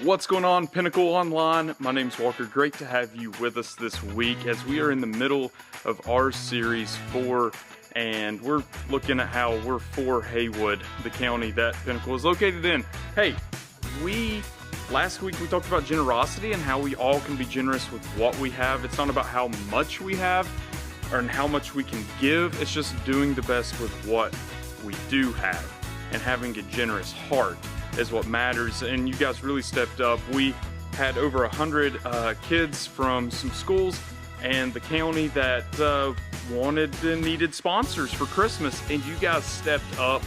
What's going on, Pinnacle Online? My name's Walker. Great to have you with us this week as we are in the middle of our Series 4, and we're looking at how we're for Haywood, the county that Pinnacle is located in. Hey, last week we talked about generosity and how we all can be generous with what we have. It's not about how much we have or how much we can give. It's just doing the best with what we do have, and having a generous heart is what matters. And you guys really stepped up. We had over 100 kids from some schools and the county that wanted and needed sponsors for Christmas, and you guys stepped up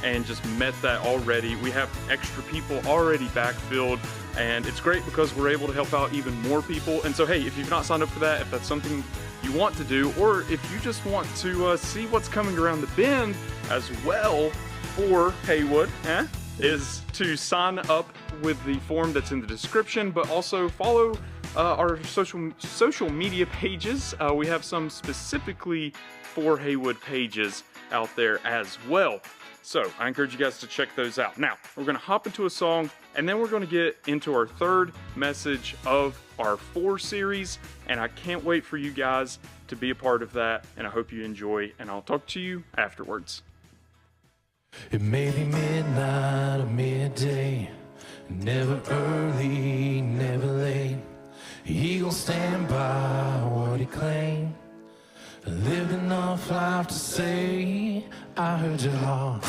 and just met that already. We have extra people already backfilled, and it's great because we're able to help out even more people. And so hey, if you've not signed up for that, if that's something you want to do, or if you just want to see what's coming around the bend as well for Haywood, is to sign up with the form that's in the description, but also follow our social media pages. We have some specifically for Haywood pages out there as well. So I encourage you guys to check those out. Now, we're going to hop into a song, and then we're going to get into our third message of our 4 series, and I can't wait for you guys to be a part of that, and I hope you enjoy, and I'll talk to you afterwards. It may be midnight or midday, never early, never late. He gon' stand by what he claimed. Lived enough life to say, I heard your heart,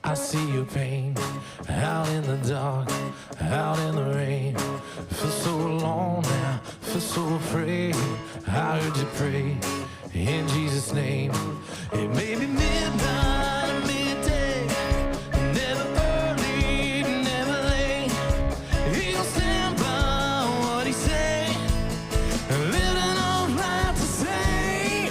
I see your pain. Out in the dark, out in the rain. Feel so alone now, feel so afraid. I heard you pray, in Jesus' name. It may be midnight or midday, never early, never late. He gon' stand by what he say, living off life to say.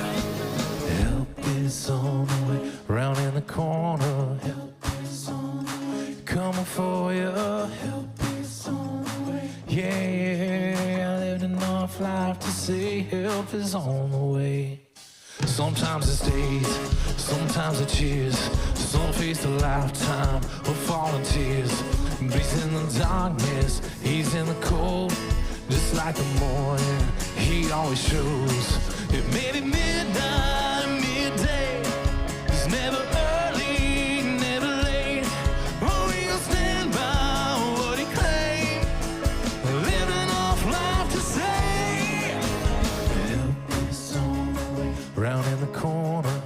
Help is on the way, round in the corner. Help is on the way, coming for you. Help is on the way, yeah, I lived enough life to say help is on the way. Sometimes it's days, sometimes it's years. Some face a lifetime of falling tears. He's in the darkness, he's in the cold. Just like the morning, he always shows. It may be midnight, midday. It's never early, never late. Oh, he'll stand by what he claimed. Living off life to say. Help is on the way, round in the corner.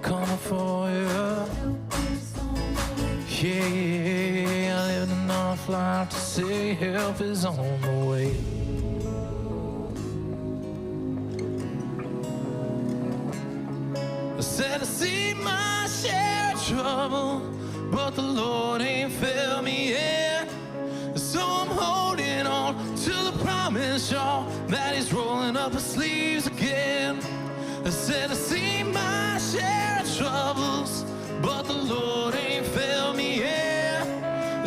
Coming for you. Yeah, I lived enough life to say help is on the way. I said I see my share of trouble, but the Lord ain't failed me yet. So I'm holding on to the promise, y'all, that he's rolling up his sleeves again. I said I see my share of troubles, but the Lord ain't failed me yet.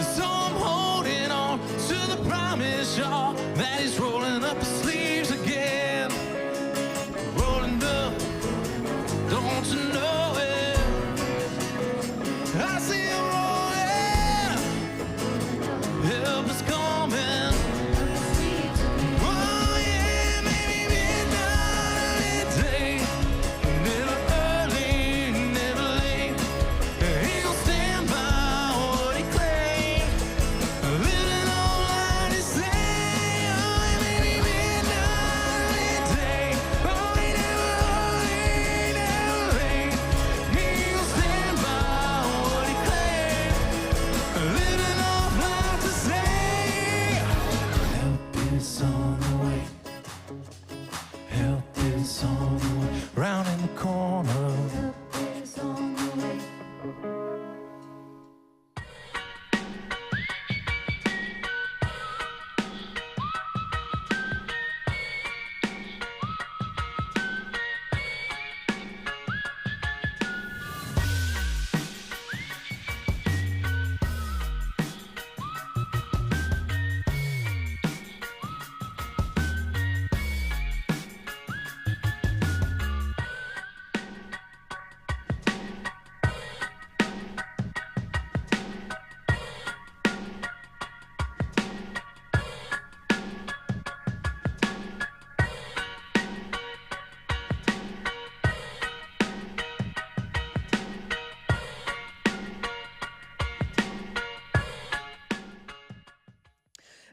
So I'm holding on to the promise, y'all, that he's rolling up his sleeves again. Rolling up, don't you know it? I see him rolling, help is coming. Oh yeah, maybe midnight, midday, never early, never late. He gon' stand by what he claimed, living all life to say. Oh, maybe midnight, midday, oh, he never early, never late. He gon' stand by what he claimed,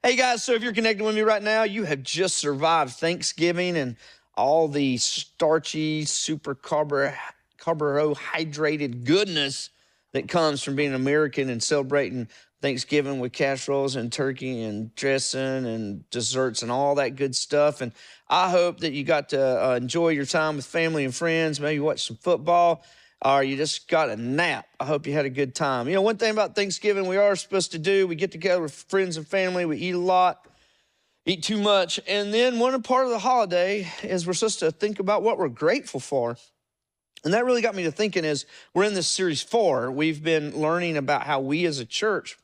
Hey guys, so if you're connected with me right now, you have just survived Thanksgiving and all the starchy, super carbohydrated goodness that comes from being American and celebrating Thanksgiving with casseroles and turkey and dressing and desserts and all that good stuff. And I hope that you got to enjoy your time with family and friends, maybe watch some football, or you just got a nap. I hope you had a good time. You know, one thing about Thanksgiving we are supposed to do, we get together with friends and family, we eat a lot, eat too much, and then one part of the holiday is we're supposed to think about what we're grateful for. And that really got me to thinking as we're in this series 4, we've been learning about how we as a church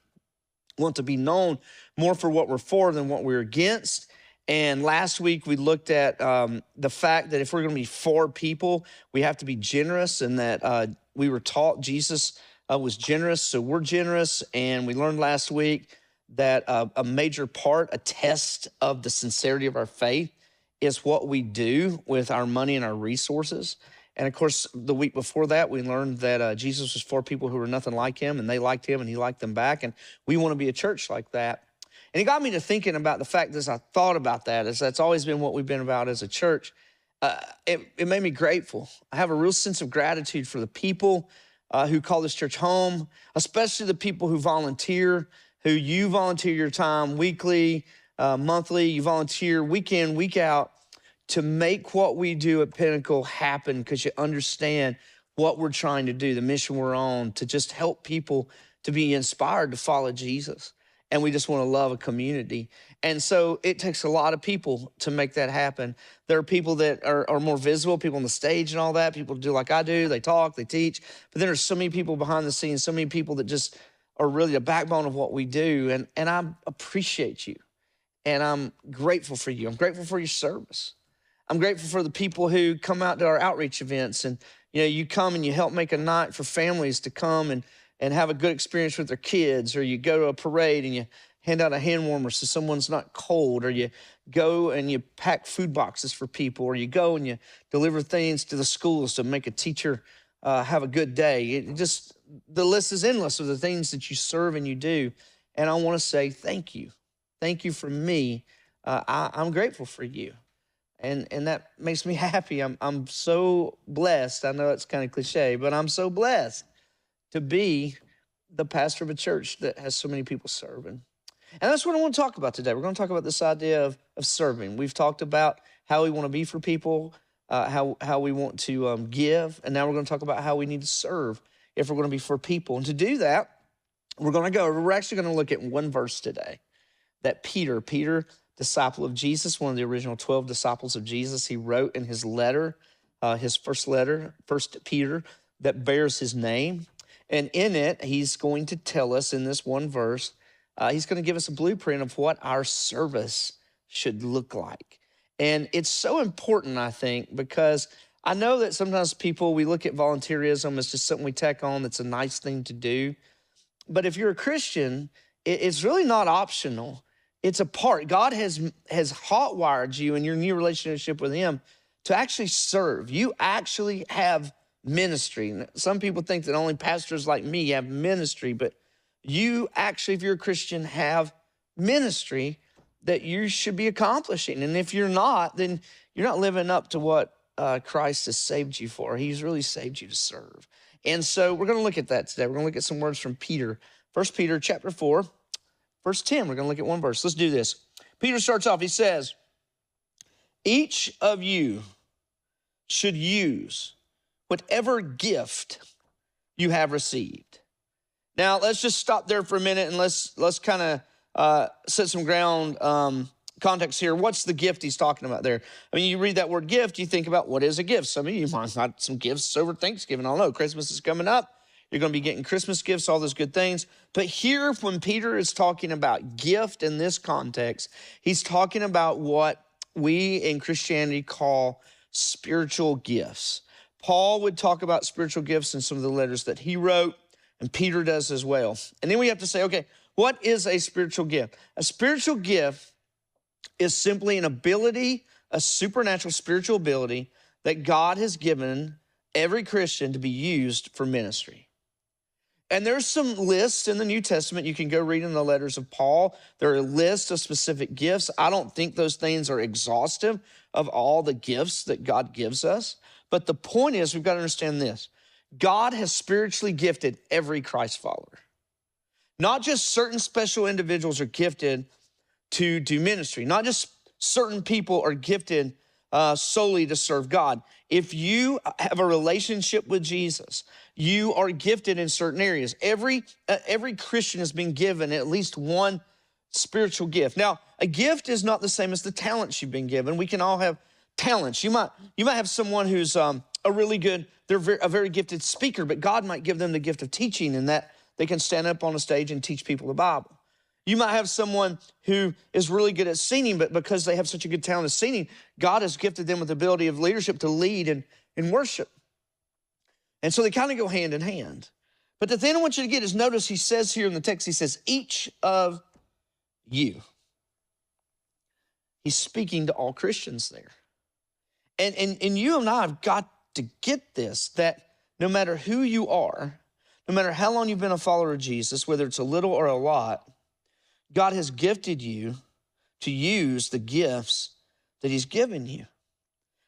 want to be known more for what we're for than what we're against. And last week we looked at the fact that if we're going to be for people, we have to be generous, and that we were taught Jesus was generous, so we're generous. And we learned last week that a major part, a test of the sincerity of our faith is what we do with our money and our resources. And of course, the week before that, we learned that Jesus was for people who were nothing like him, and they liked him and he liked them back. And we want to be a church like that. And it got me to thinking about the fact that as I thought about that, as that's always been what we've been about as a church, it made me grateful. I have a real sense of gratitude for the people who call this church home, especially the people who volunteer, who you volunteer your time weekly, monthly, you volunteer week in, week out to make what we do at Pinnacle happen because you understand what we're trying to do, the mission we're on, to just help people to be inspired to follow Jesus. And we just want to love a community. And so it takes a lot of people to make that happen. There are people that are more visible, people on the stage and all that, people do like I do, they talk, they teach. But then there's so many people behind the scenes, so many people that just are really the backbone of what we do. And I appreciate you. And I'm grateful for you. I'm grateful for your service. I'm grateful for the people who come out to our outreach events, and you come and you help make a night for families to come and have a good experience with their kids, or you go to a parade and you hand out a hand warmer so someone's not cold, or you go and you pack food boxes for people, or you go and you deliver things to the schools to make a teacher have a good day. The list is endless of the things that you serve and you do. And I want to say thank you. Thank you for me. I'm grateful for you. And that makes me happy. I'm so blessed. I know it's kind of cliche, but I'm so blessed to be the pastor of a church that has so many people serving. And that's what I want to talk about today. We're going to talk about this idea of serving. We've talked about how we want to be for people, how we want to give, and now we're going to talk about how we need to serve if we're going to be for people. And to do that, we're actually going to look at one verse today that Peter, disciple of Jesus, one of the original 12 disciples of Jesus, he wrote in his letter, his first letter, 1 Peter, that bears his name. And in it, he's going to tell us in this one verse, he's going to give us a blueprint of what our service should look like. And it's so important, I think, because I know that sometimes we look at volunteerism as just something we tack on that's a nice thing to do. But if you're a Christian, it's really not optional. It's a part. God has hotwired you in your new relationship with him to actually serve. You actually have ministry. Some people think that only pastors like me have ministry, but you actually, if you're a Christian, have ministry that you should be accomplishing. And if you're not, then you're not living up to what Christ has saved you for. He's really saved you to serve. And so we're going to look at that today. We're going to look at some words from Peter. 1 Peter chapter 4. Verse 10, we're going to look at one verse. Let's do this. Peter starts off, he says, each of you should use whatever gift you have received. Now, let's just stop there for a minute and let's kind of set some ground context here. What's the gift he's talking about there? I mean, you read that word gift, you think about what is a gift. Some of you might have got some gifts over Thanksgiving. I don't know, Christmas is coming up. You're going to be getting Christmas gifts, all those good things. But here, when Peter is talking about gift in this context, he's talking about what we in Christianity call spiritual gifts. Paul would talk about spiritual gifts in some of the letters that he wrote, and Peter does as well. And then we have to say, okay, what is a spiritual gift? A spiritual gift is simply an ability, a supernatural spiritual ability that God has given every Christian to be used for ministry. And there's some lists in the New Testament. You can go read in the letters of Paul. There are lists of specific gifts. I don't think those things are exhaustive of all the gifts that God gives us. But the point is, we've got to understand this. God has spiritually gifted every Christ follower. Not just certain special individuals are gifted to do ministry. Not just certain people are gifted solely to serve God. If you have a relationship with Jesus, you are gifted in certain areas. Every Christian has been given at least one spiritual gift. Now, a gift is not the same as the talents you've been given. We can all have talents. You might have someone who's a very gifted speaker, but God might give them the gift of teaching, and that they can stand up on a stage and teach people the Bible. You might have someone who is really good at singing, but because they have such a good talent of singing, God has gifted them with the ability of leadership to lead in worship. And so they kind of go hand in hand. But the thing I want you to get is, notice he says here in the text, he says, each of you. He's speaking to all Christians there. And you and I have got to get this, that no matter who you are, no matter how long you've been a follower of Jesus, whether it's a little or a lot, God has gifted you to use the gifts that he's given you.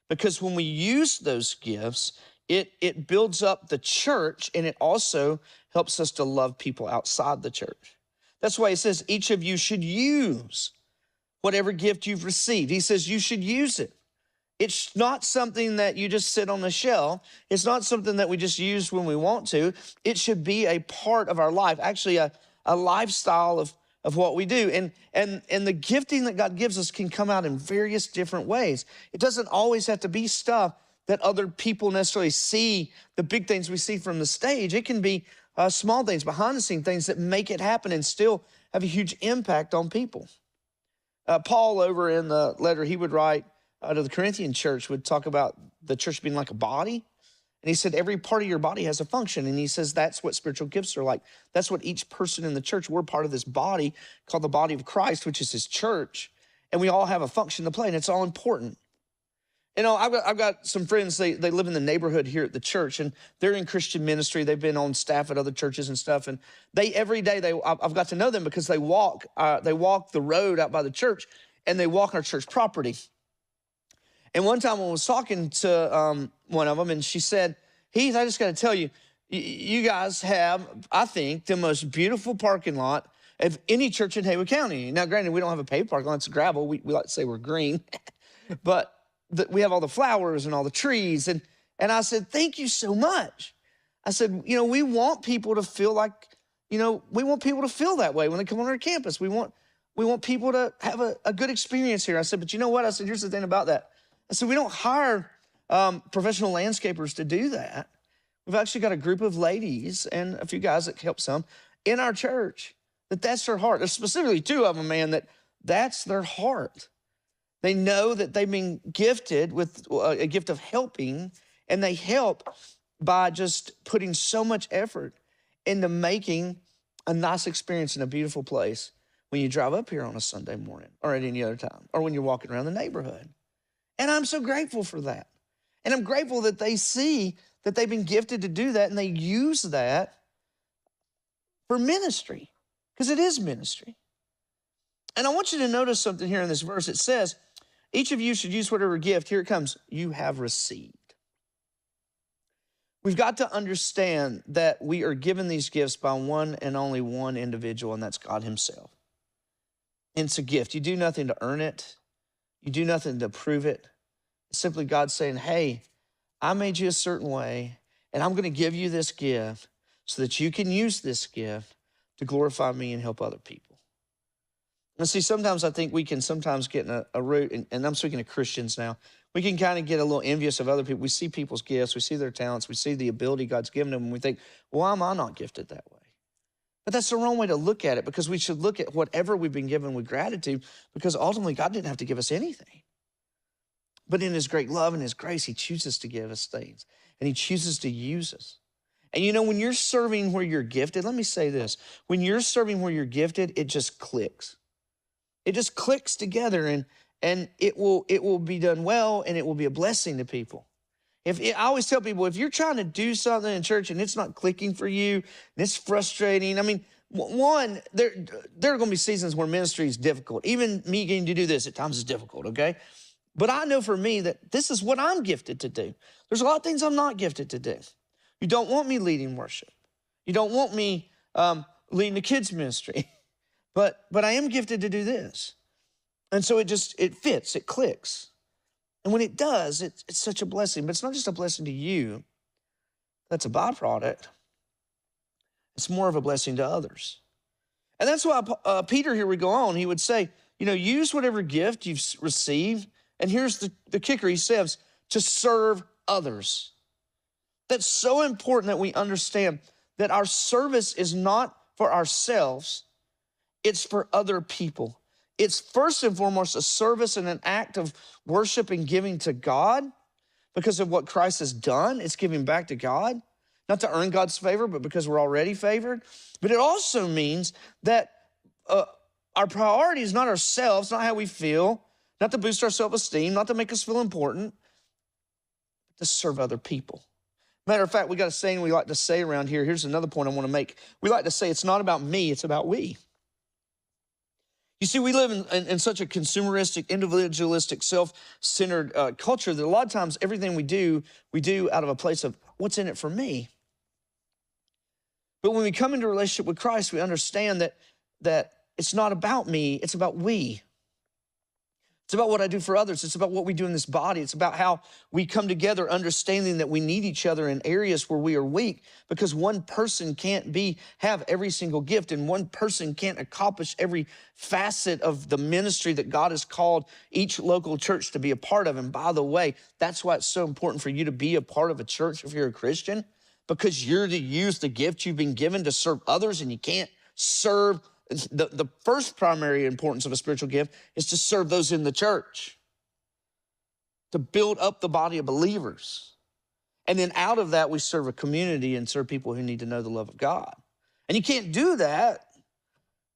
Because when we use those gifts, it builds up the church, and it also helps us to love people outside the church. That's why he says each of you should use whatever gift you've received. He says you should use it. It's not something that you just sit on the shelf. It's not something that we just use when we want to. It should be a part of our life, actually a lifestyle of what we do. And the gifting that God gives us can come out in various different ways. It doesn't always have to be stuff that other people necessarily see, the big things we see from the stage. It can be small things, behind the scene things that make it happen and still have a huge impact on people. Paul, over in the letter he would write to the Corinthian church, would talk about the church being like a body. And he said, every part of your body has a function. And he says, that's what spiritual gifts are like. That's what each person in the church, we're part of this body called the body of Christ, which is his church. And we all have a function to play, and it's all important. You know, I've got some friends, they live in the neighborhood here at the church, and they're in Christian ministry. They've been on staff at other churches and stuff. And every day, I've got to know them because they walk the road out by the church, and they walk our church property. And one time I was talking to one of them, and she said, Heath, I just got to tell you, you guys have, I think, the most beautiful parking lot of any church in Haywood County. Now, granted, we don't have a paved parking lot. It's gravel. We like to say we're green. But we have all the flowers and all the trees. And I said, thank you so much. I said, you know, we want people to feel like, you know, we want people to feel that way when they come on our campus. We want people to have a good experience here. I said, but you know what? I said, here's the thing about that. I said, we don't hire professional landscapers to do that. We've actually got a group of ladies and a few guys that help some in our church that's their heart. There's specifically two of them, man, that's their heart. They know that they've been gifted with a gift of helping, and they help by just putting so much effort into making a nice experience in a beautiful place when you drive up here on a Sunday morning or at any other time, or when you're walking around the neighborhood. And I'm so grateful for that. And I'm grateful that they see that they've been gifted to do that, and they use that for ministry, because it is ministry. And I want you to notice something here in this verse. It says, each of you should use whatever gift, here it comes, you have received. We've got to understand that we are given these gifts by one and only one individual, and that's God himself. And it's a gift. You do nothing to earn it. You do nothing to prove it. It's simply God saying, hey, I made you a certain way, and I'm going to give you this gift so that you can use this gift to glorify me and help other people. And see, sometimes I think we can sometimes get in a route, and I'm speaking to Christians now, we can kind of get a little envious of other people. We see people's gifts, we see their talents, we see the ability God's given them, and we think, well, why am I not gifted that way? But that's the wrong way to look at it, because we should look at whatever we've been given with gratitude, because ultimately God didn't have to give us anything. But in his great love and his grace, he chooses to give us things, and he chooses to use us. And you know, when you're serving where you're gifted, let me say this, when you're serving where you're gifted, it just clicks. It just clicks together, and it will be done well, and it will be a blessing to people. I always tell people, if you're trying to do something in church and it's not clicking for you, and it's frustrating. I mean, one, there are going to be seasons where ministry is difficult. Even me getting to do this at times is difficult, okay? But I know for me that this is what I'm gifted to do. There's a lot of things I'm not gifted to do. You don't want me leading worship. You don't want me leading the kids ministry. But I am gifted to do this. And so it fits, it clicks. And when it does, it's such a blessing. But it's not just a blessing to you. That's a byproduct. It's more of a blessing to others. And that's why Peter, here we go on, he would say, use whatever gift you've received. And here's the kicker. He says, to serve others. That's so important that we understand that our service is not for ourselves. It's for other people. It's first and foremost a service and an act of worship and giving to God because of what Christ has done. It's giving back to God, not to earn God's favor, but because we're already favored. But it also means that our priority is not ourselves, not how we feel, not to boost our self-esteem, not to make us feel important, but to serve other people. Matter of fact, we got a saying we like to say around here. Here's another point I want to make. We like to say it's not about me, it's about we. You see, we live in such a consumeristic, individualistic, self-centered culture that a lot of times everything we do out of a place of what's in it for me. But when we come into a relationship with Christ, we understand that it's not about me, it's about we. It's about what I do for others. It's about what we do in this body. It's about how we come together understanding that we need each other in areas where we are weak because one person can't have every single gift and one person can't accomplish every facet of the ministry that God has called each local church to be a part of. And by the way, that's why it's so important for you to be a part of a church if you're a Christian, because you're to use the gift you've been given to serve others, and you can't serve. The first primary importance of a spiritual gift is to serve those in the church, to build up the body of believers. And then out of that, we serve a community and serve people who need to know the love of God. And you can't do that.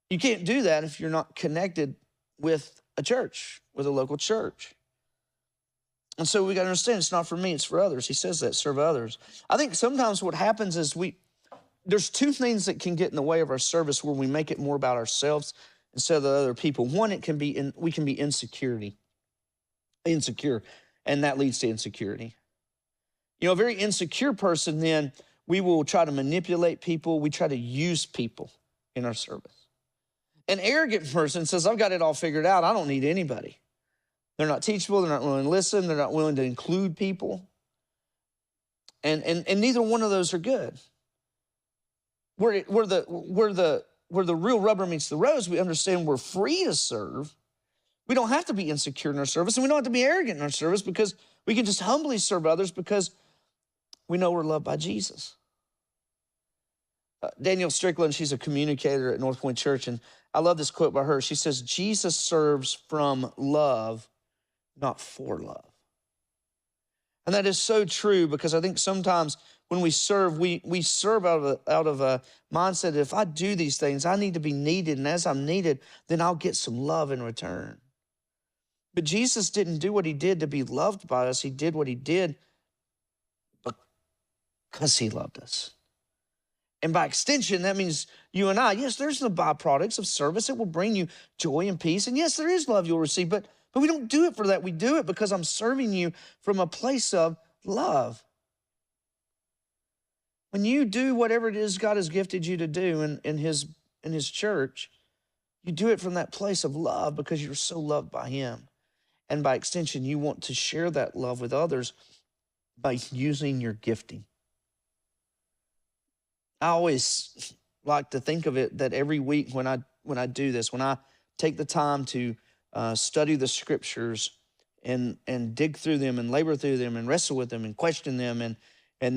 You can't do that if you're not connected with a church, with a local church. And so we got to understand it's not for me, it's for others. He says that, serve others. I think sometimes what happens is there's two things that can get in the way of our service where we make it more about ourselves instead of the other people. One, we can be insecure, and that leads to insecurity. A very insecure person, then we will try to manipulate people. We try to use people in our service. An arrogant person says, I've got it all figured out. I don't need anybody. They're not teachable. They're not willing to listen. They're not willing to include people. And neither one of those are good. Where the real rubber meets the road, we understand we're free to serve. We don't have to be insecure in our service, and we don't have to be arrogant in our service because we can just humbly serve others because we know we're loved by Jesus. Danielle Strickland, she's a communicator at North Point Church, and I love this quote by her. She says, Jesus serves from love, not for love. And that is so true because I think sometimes when we serve, we serve out of a mindset that if I do these things, I need to be needed. And as I'm needed, then I'll get some love in return. But Jesus didn't do what he did to be loved by us. He did what he did because he loved us. And by extension, that means you and I, yes, there's the byproducts of service. It will bring you joy and peace. And yes, there is love you'll receive, but we don't do it for that. We do it because I'm serving you from a place of love. When you do whatever it is God has gifted you to do in his church, you do it from that place of love because you're so loved by him. And by extension, you want to share that love with others by using your gifting. I always like to think of it that every week when I do this, when I take the time to study the scriptures and dig through them and labor through them and wrestle with them and question them and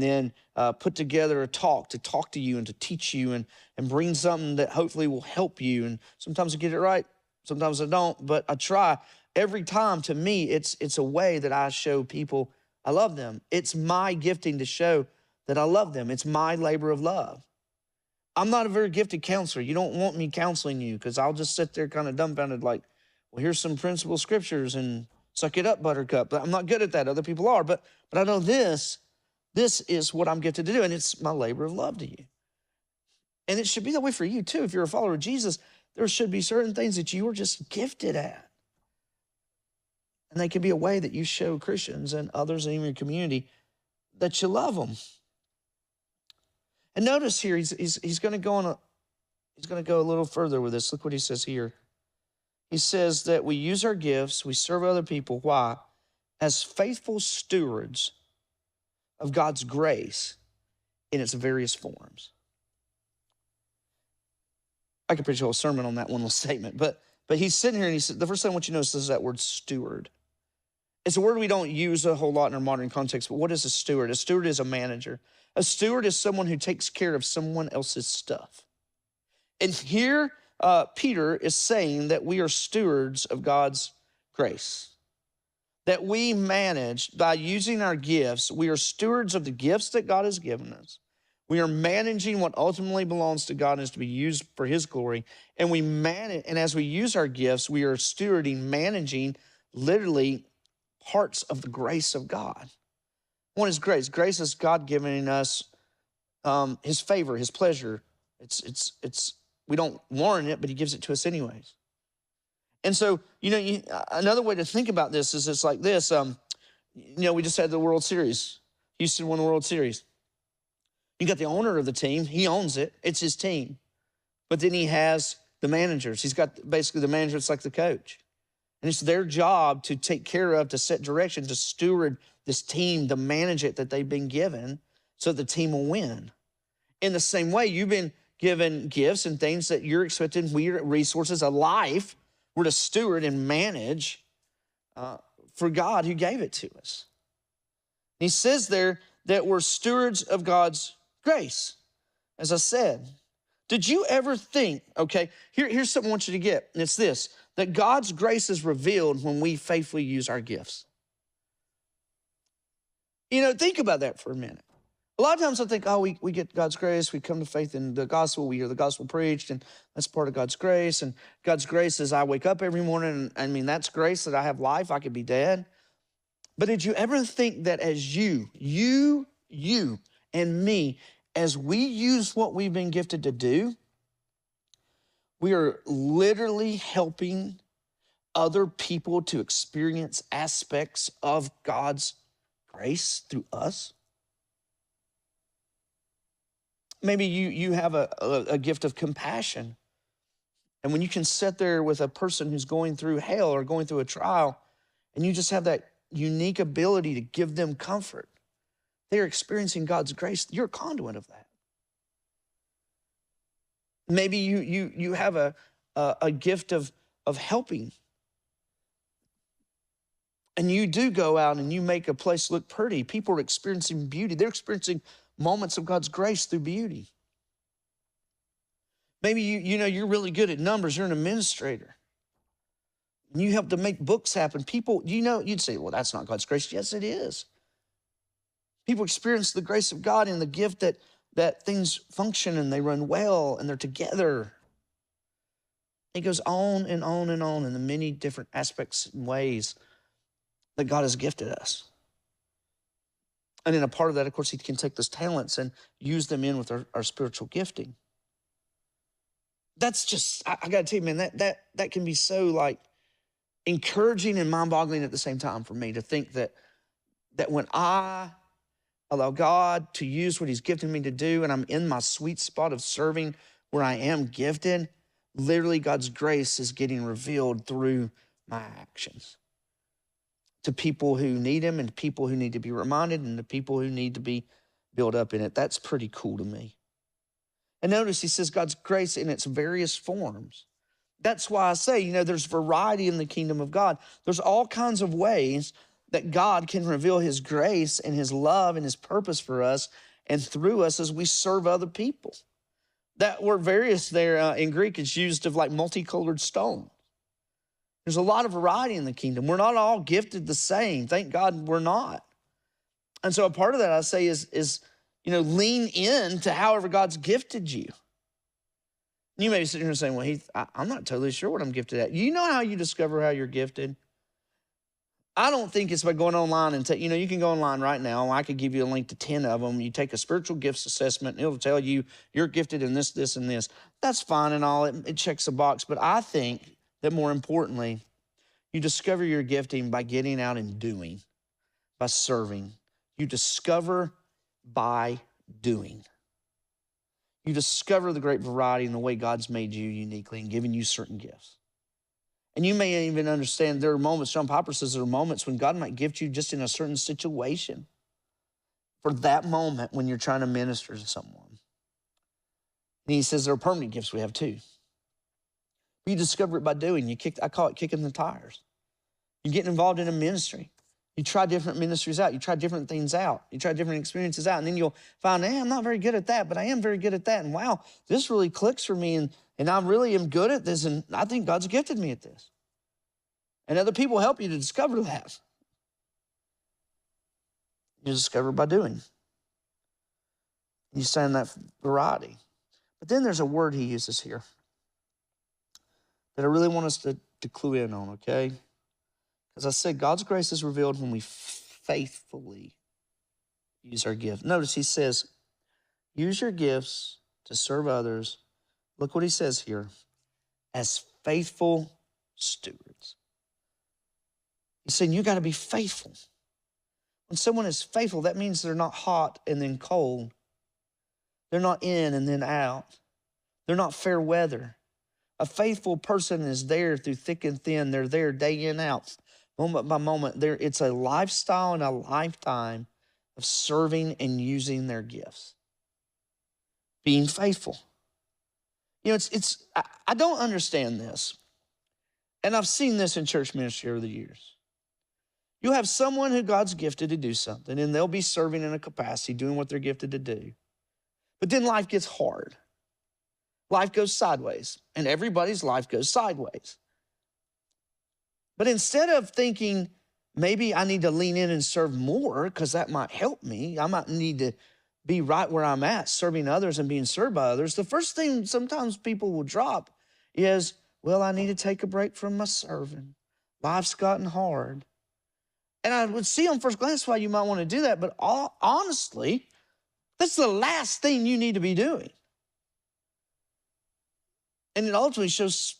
then put together a talk to talk to you and to teach you and bring something that hopefully will help you. And sometimes I get it right, sometimes I don't, but I try. Every time, to me, it's a way that I show people I love them. It's my gifting to show that I love them. It's my labor of love. I'm not a very gifted counselor. You don't want me counseling you because I'll just sit there kind of dumbfounded like, well, here's some principal scriptures and Suck it up, Buttercup. But I'm not good at that. Other people are. But I know this. This is what I'm gifted to do, and it's my labor of love to you. And it should be that way for you too. If you're a follower of Jesus, there should be certain things that you are just gifted at. And they can be a way that you show Christians and others in your community that you love them. And notice here, he's going to go on he's going to go a little further with this. Look what he says here. He says that we use our gifts, we serve other people. Why? As faithful stewards of God's grace in its various forms. I could preach a whole sermon on that one little statement, but he's sitting here and he said, the first thing I want you to notice is that word steward. It's a word we don't use a whole lot in our modern context, but what is a steward? A steward is a manager. A steward is someone who takes care of someone else's stuff. And here, Peter is saying that we are stewards of God's grace. That we manage, by using our gifts, we are stewards of the gifts that God has given us. We are managing what ultimately belongs to God and is to be used for his glory. And we manage, and as we use our gifts, we are stewarding, managing literally parts of the grace of God. One is grace. Grace is God giving us his favor, his pleasure. It's we don't warrant it, but he gives it to us anyways. And so, another way to think about this is it's like this. We just had the World Series. Houston won the World Series. You got the owner of the team. He owns it. It's his team. But then he has the managers. He's got basically the manager. It's like the coach. And it's their job to take care of, to set direction, to steward this team, to manage it that they've been given so the team will win. In the same way, you've been given gifts and things that you're expecting, resources, a life, we're to steward and manage for God who gave it to us. He says there that we're stewards of God's grace, as I said. Did you ever think, okay, here's something I want you to get, and it's this, that God's grace is revealed when we faithfully use our gifts. Think about that for a minute. A lot of times I think, we get God's grace, we come to faith in the gospel, we hear the gospel preached, and that's part of God's grace. And God's grace is I wake up every morning, and that's grace that I have life, I could be dead. But did you ever think that as you and me, as we use what we've been gifted to do, we are literally helping other people to experience aspects of God's grace through us? Maybe you have a gift of compassion. And when you can sit there with a person who's going through hell or going through a trial, and you just have that unique ability to give them comfort, they're experiencing God's grace. You're a conduit of that. Maybe you have a gift of helping. And you do go out and you make a place look pretty. People are experiencing beauty. They're experiencing moments of God's grace through beauty. Maybe you're really good at numbers. You're an administrator. And you help to make books happen. People, you'd say, well, that's not God's grace. Yes, it is. People experience the grace of God in the gift that things function and they run well and they're together. It goes on and on and on in the many different aspects and ways that God has gifted us. And in a part of that, of course, he can take those talents and use them in with our spiritual gifting. That's just, I got to tell you, man, that can be so like encouraging and mind-boggling at the same time for me to think that when I allow God to use what he's gifted me to do and I'm in my sweet spot of serving where I am gifted, literally God's grace is getting revealed through my actions to people who need him and people who need to be reminded and the people who need to be built up in it. That's pretty cool to me. And notice he says God's grace in its various forms. That's why I say, there's variety in the kingdom of God. There's all kinds of ways that God can reveal his grace and his love and his purpose for us and through us as we serve other people. That word various there in Greek is used of like multicolored stone. There's a lot of variety in the kingdom. We're not all gifted the same. Thank God we're not. And so a part of that I say is lean in to however God's gifted you. You may be sitting here saying, well, Heath, I'm not totally sure what I'm gifted at. You know how you discover how you're gifted? I don't think it's by going online and you know, you can go online right now. I could give you a link to 10 of them. You take a spiritual gifts assessment, and it'll tell you you're gifted in this, this, and this. That's fine and all. It checks the box. But I think that more importantly, you discover your gifting by getting out and doing, by serving. You discover by doing. You discover the great variety in the way God's made you uniquely and given you certain gifts. And you may even understand there are moments, John Piper says there are moments when God might gift you just in a certain situation for that moment when you're trying to minister to someone. And he says there are permanent gifts we have too. You discover it by doing. I call it kicking the tires. You get involved in a ministry. You try different ministries out. You try different things out. You try different experiences out. And then you'll find, hey, I'm not very good at that, but I am very good at that. And wow, this really clicks for me. And I really am good at this. And I think God's gifted me at this. And other people help you to discover that. You discover by doing. You stay in that variety. But then there's a word he uses here that I really want us to clue in on, okay? As I said, God's grace is revealed when we faithfully use our gift. Notice he says, use your gifts to serve others. Look what he says here, as faithful stewards. He's saying you got to be faithful. When someone is faithful, that means they're not hot and then cold. They're not in and then out. They're not fair weather. A faithful person is there through thick and thin. They're there day in, out, moment by moment. It's a lifestyle and a lifetime of serving and using their gifts. Being faithful. You know, I don't understand this. And I've seen this in church ministry over the years. You'll have someone who God's gifted to do something, and they'll be serving in a capacity, doing what they're gifted to do. But then life gets hard. Life goes sideways, and everybody's life goes sideways. But instead of thinking, maybe I need to lean in and serve more because that might help me, I might need to be right where I'm at, serving others and being served by others, the first thing sometimes people will drop is, well, I need to take a break from my serving. Life's gotten hard. And I would see on first glance why you might want to do that, but honestly, that's the last thing you need to be doing. And it ultimately shows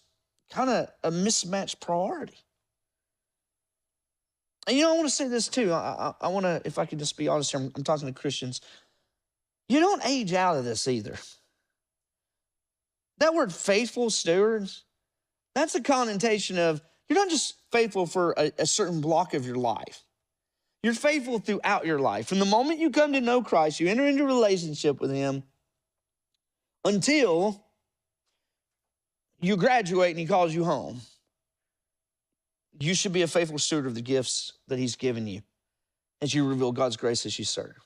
kind of a mismatched priority. And you know, I want to say this too. I want to, if I could just be honest here, I'm talking to Christians. You don't age out of this either. That word faithful stewards, that's a connotation of you're not just faithful for a certain block of your life. You're faithful throughout your life. From the moment you come to know Christ, you enter into a relationship with him until you graduate and he calls you home. You should be a faithful steward of the gifts that he's given you as you reveal God's grace as you serve.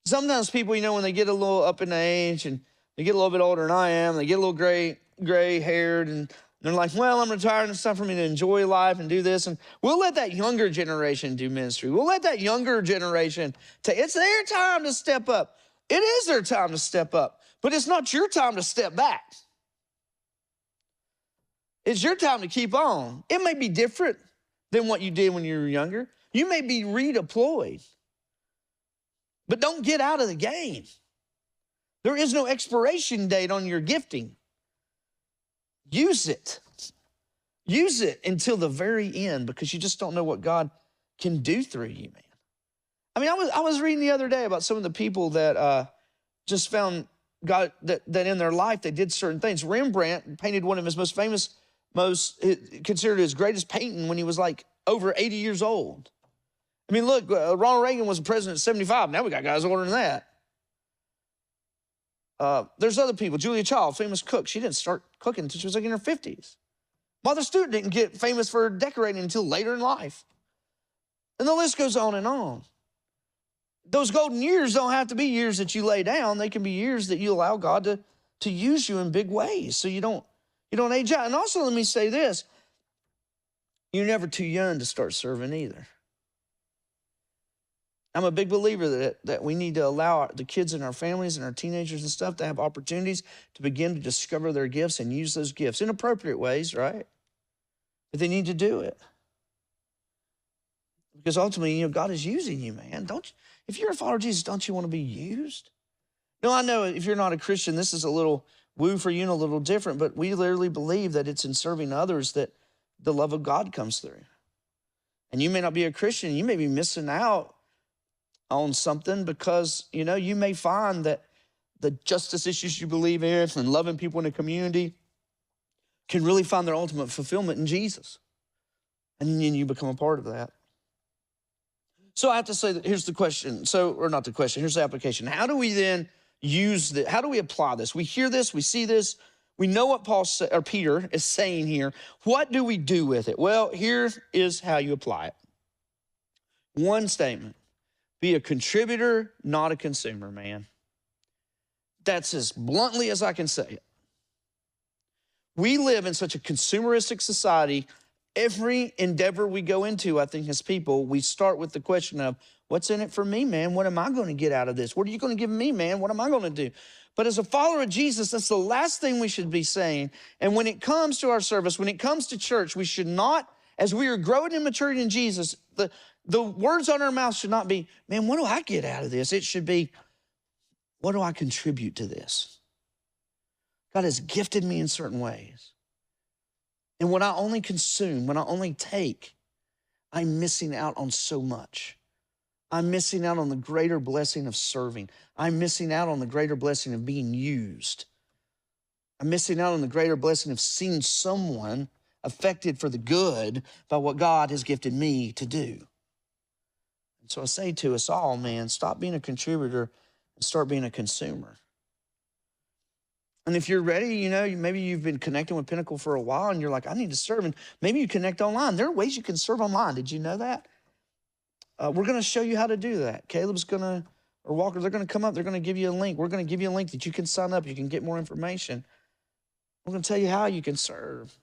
Sometimes people, you know, when they get a little up in age and they get a little bit older than I am, they get a little gray-haired, and they're like, well, I'm retired and it's time for me to enjoy life and do this. And we'll let that younger generation do ministry. We'll let that younger generation it's their time to step up. It is their time to step up, but it's not your time to step back. It's your time to keep on. It may be different than what you did when you were younger. You may be redeployed, but don't get out of the game. There is no expiration date on your gifting. Use it. Use it until the very end because you just don't know what God can do through you, man. I mean, I was reading the other day about some of the people that just found God, that in their life they did certain things. Rembrandt painted one of his most famous, considered his greatest painting when he was like over 80 years old. I mean, look, Ronald Reagan was the president at 75. Now we got guys older than that. There's other people. Julia Child, famous cook. She didn't start cooking until she was like in her 50s. Martha Stewart didn't get famous for decorating until later in life. And the list goes on and on. Those golden years don't have to be years that you lay down. They can be years that you allow God to use you in big ways so you don't age out. And also, let me say this. You're never too young to start serving either. I'm a big believer that we need to allow the kids in our families and our teenagers and stuff to have opportunities to begin to discover their gifts and use those gifts in appropriate ways, right? But they need to do it. Because ultimately, God is using you, man. If you're a follower of Jesus, don't you want to be used? No, I know if you're not a Christian, this is a little woo for you and a little different, but we literally believe that it's in serving others that the love of God comes through. And you may not be a Christian. You may be missing out on something because, you may find that the justice issues you believe in and loving people in the community can really find their ultimate fulfillment in Jesus. And then you become a part of that. So I have to say that here's the question. Here's the application. How do we then use this? How do we apply this? We hear this, we see this, we know what Peter is saying here. What do we do with it? Well, here is how you apply it. One statement: be a contributor, not a consumer, man. That's as bluntly as I can say it. We live in such a consumeristic society. Every endeavor we go into, I think, as people, we start with the question of, what's in it for me, man? What am I going to get out of this? What are you going to give me, man? What am I going to do? But as a follower of Jesus, that's the last thing we should be saying. And when it comes to our service, when it comes to church, we should not, as we are growing in maturity in Jesus, the words on our mouth should not be, man, what do I get out of this? It should be, what do I contribute to this? God has gifted me in certain ways. And when I only consume, when I only take, I'm missing out on so much. I'm missing out on the greater blessing of serving. I'm missing out on the greater blessing of being used. I'm missing out on the greater blessing of seeing someone affected for the good by what God has gifted me to do. And so I say to us all, man, stop being a contributor and start being a consumer. And if you're ready, maybe you've been connecting with Pinnacle for a while and you're like, I need to serve. And maybe you connect online. There are ways you can serve online. Did you know that? We're going to show you how to do that. Or Walker, they're going to come up. They're going to give you a link. We're going to give you a link that you can sign up. You can get more information. We're going to tell you how you can serve,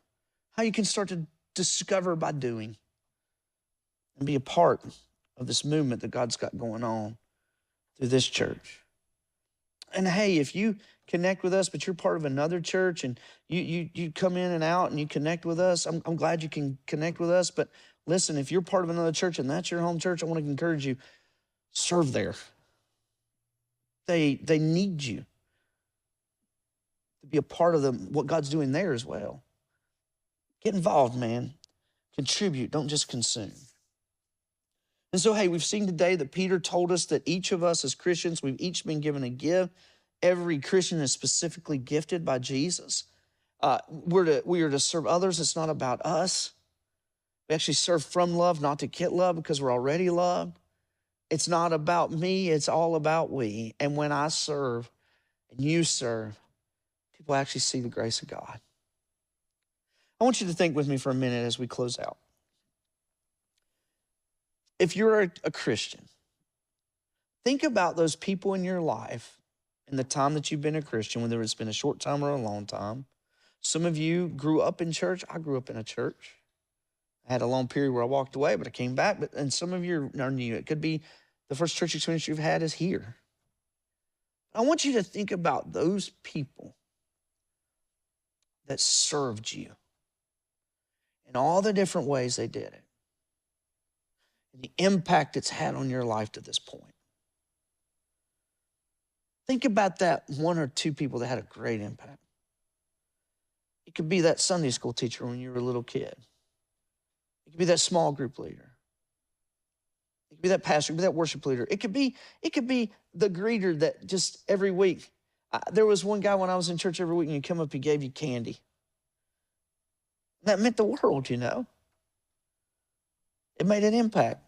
how you can start to discover by doing and be a part of this movement that God's got going on through this church. And hey, if you connect with us, but you're part of another church and you come in and out and you connect with us, I'm glad you can connect with us. But listen, if you're part of another church and that's your home church, I want to encourage you, serve there. They need you to be a part of what God's doing there as well. Get involved, man. Contribute, don't just consume. And so, hey, we've seen today that Peter told us that each of us as Christians, we've each been given a gift. Every Christian is specifically gifted by Jesus. We are to serve others. It's not about us. We actually serve from love, not to get love, because we're already loved. It's not about me. It's all about we. And when I serve and you serve, people actually see the grace of God. I want you to think with me for a minute as we close out. If you're a Christian, think about those people in your life in the time that you've been a Christian, whether it's been a short time or a long time. Some of you grew up in church. I grew up in a church. I had a long period where I walked away, but I came back. And some of you are new. It could be the first church experience you've had is here. I want you to think about those people that served you in all the different ways they did it. The impact it's had on your life to this point. Think about that one or two people that had a great impact. It could be that Sunday school teacher when you were a little kid. It could be that small group leader. It could be that pastor. It could be that worship leader. It could be the greeter that just every week. There was one guy when I was in church every week and he'd come up, he gave you candy. That meant the world, It made an impact.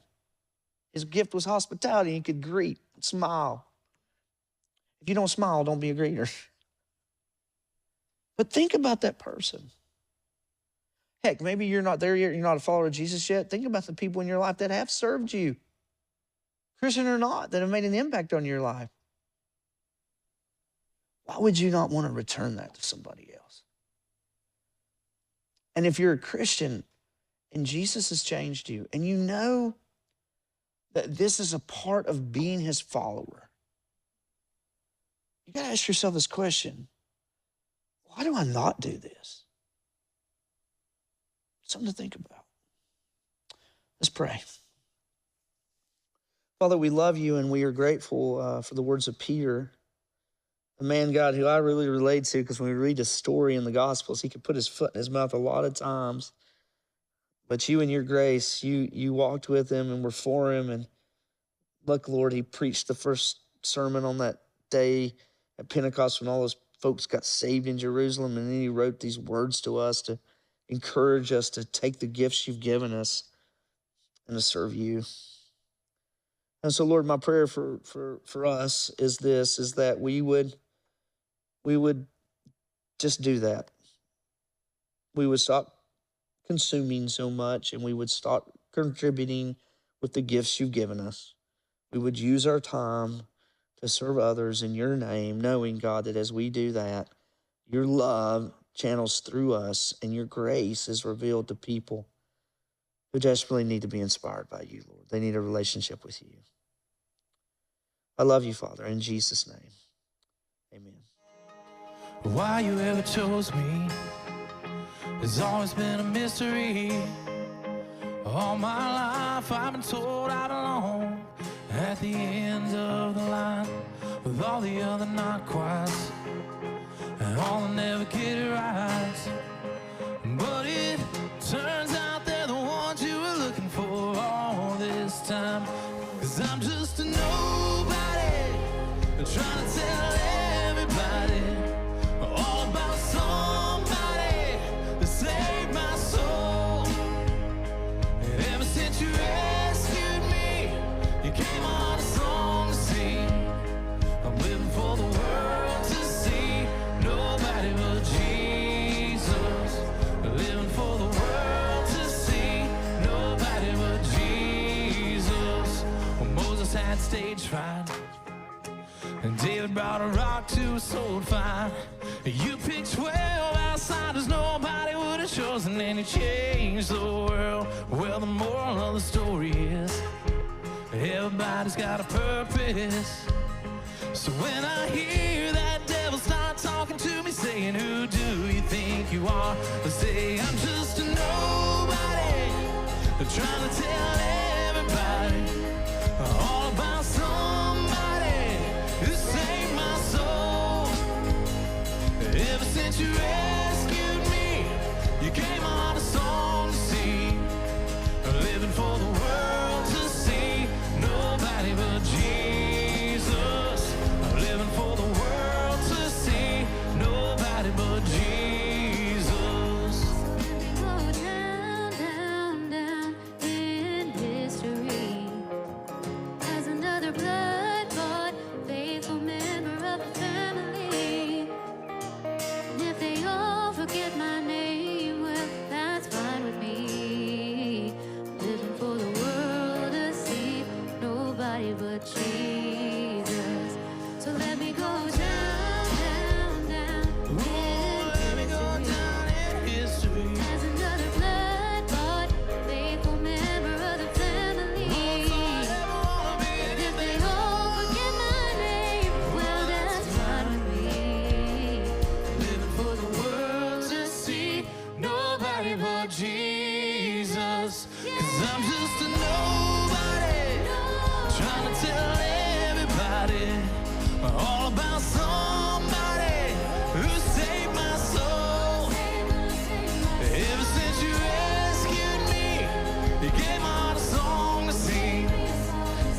His gift was hospitality. He could greet and smile. If you don't smile, don't be a greeter. But think about that person. Heck, maybe you're not there yet. You're not a follower of Jesus yet. Think about the people in your life that have served you, Christian or not, that have made an impact on your life. Why would you not want to return that to somebody else? And if you're a Christian and Jesus has changed you, and you know that this is a part of being his follower, you got to ask yourself this question: why do I not do this? Something to think about. Let's pray. Father, we love you and we are grateful for the words of Peter, a man, God, who I really relate to, because when we read his story in the Gospels, he could put his foot in his mouth a lot of times. But you in your grace, you walked with him and were for him. And look, Lord, he preached the first sermon on that day at Pentecost when all those folks got saved in Jerusalem. And then he wrote these words to us to encourage us to take the gifts you've given us and to serve you. And so, Lord, my prayer for us is that we would just do that. We would stop consuming so much, and we would stop contributing with the gifts you've given us. We would use our time to serve others in your name, knowing, God, that as we do that, your love channels through us and your grace is revealed to people who desperately need to be inspired by you, Lord. They need a relationship with you. I love you, Father, in Jesus' name. Amen. Why you ever chose me has always been a mystery. All my life I've been told I belong at the end of the line with all the other not quite, and all will never get it right. But it turns out they're the ones you were looking for all this time. 'Cause I'm just a nobody trying to tell everybody all about somebody that saved my soul. And ever since you rescued me, you came on a song to sing. I'm living for the world to see nobody but Jesus. Living for the world to see nobody but Jesus. Well, Moses had stage fright, and David brought a rock to a sword fight. You picked 12 outsiders nobody would have chosen, and you changed the world. Well, the moral of the story is everybody's got a purpose. So when I hear that devil start talking to me, saying, who do you think you are? I say, I'm just a nobody trying to tell everybody all about somebody who saved my soul. Ever since you rescued me, you came on a song to sing. Living for the world to see nobody but Jesus. Living for the world to see nobody but Jesus. Go down, down, down in history as another blood-bought, faithful member of the family. And if they all forget my name, well, that's fine with me. Living for the world to see nobody but Jesus. So let me go down, down, down Let me go in history. down in history. As another blood-bought, faithful member of the family. And if they all forget my name, well, that's fine with me. Living for the world to see nobody but Jesus. 'Cause I'm just a nobody trying to tell everybody all about somebody who saved my soul. Ever since you rescued me, you gave my heart a song to sing.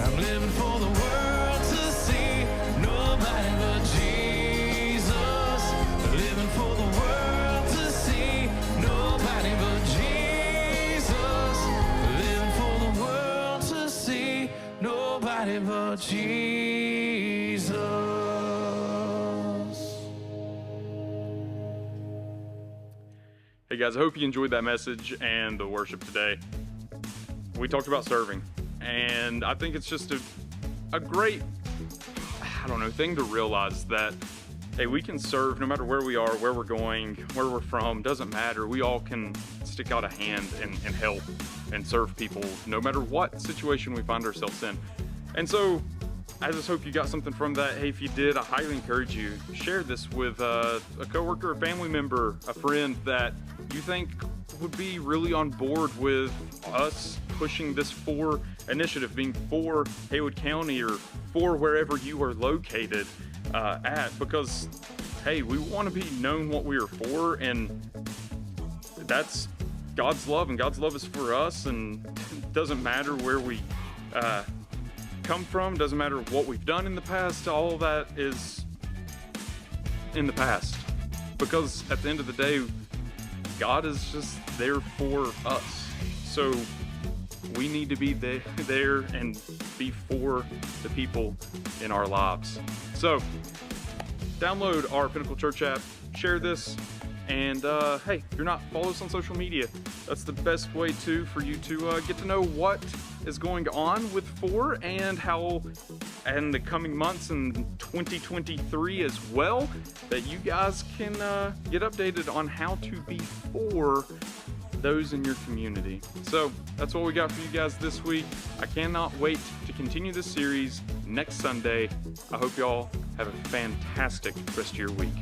I'm living for the world to see nobody but Jesus. Living for the world to see nobody but Jesus. Living for the world to see nobody but Jesus. Hey guys, I hope you enjoyed that message and the worship today. We talked about serving, and I think it's just a great, I don't know, thing to realize that, hey, we can serve no matter where we are, where we're going, where we're from, doesn't matter. We all can stick out a hand and help and serve people no matter what situation we find ourselves in. And so I just hope you got something from that. Hey, if you did, I highly encourage you, share this with a coworker, a family member, a friend that you think would be really on board with us pushing this for initiative, being for Haywood County or for wherever you are located at, because hey, we want to be known what we are for, and that's God's love, and God's love is for us, and it doesn't matter where we come from, doesn't matter what we've done in the past, all that is in the past, because at the end of the day, God is just there for us. So we need to be there and be for the people in our lives. So download our Pinnacle Church app, share this, and hey, if you're not, follow us on social media. That's the best way for you to get to know what is going on with 4 and how in the coming months in 2023 as well, that you guys can get updated on how to be for those in your community. So that's what we got for you guys this week. I cannot wait to continue this series next Sunday. I hope y'all have a fantastic rest of your week.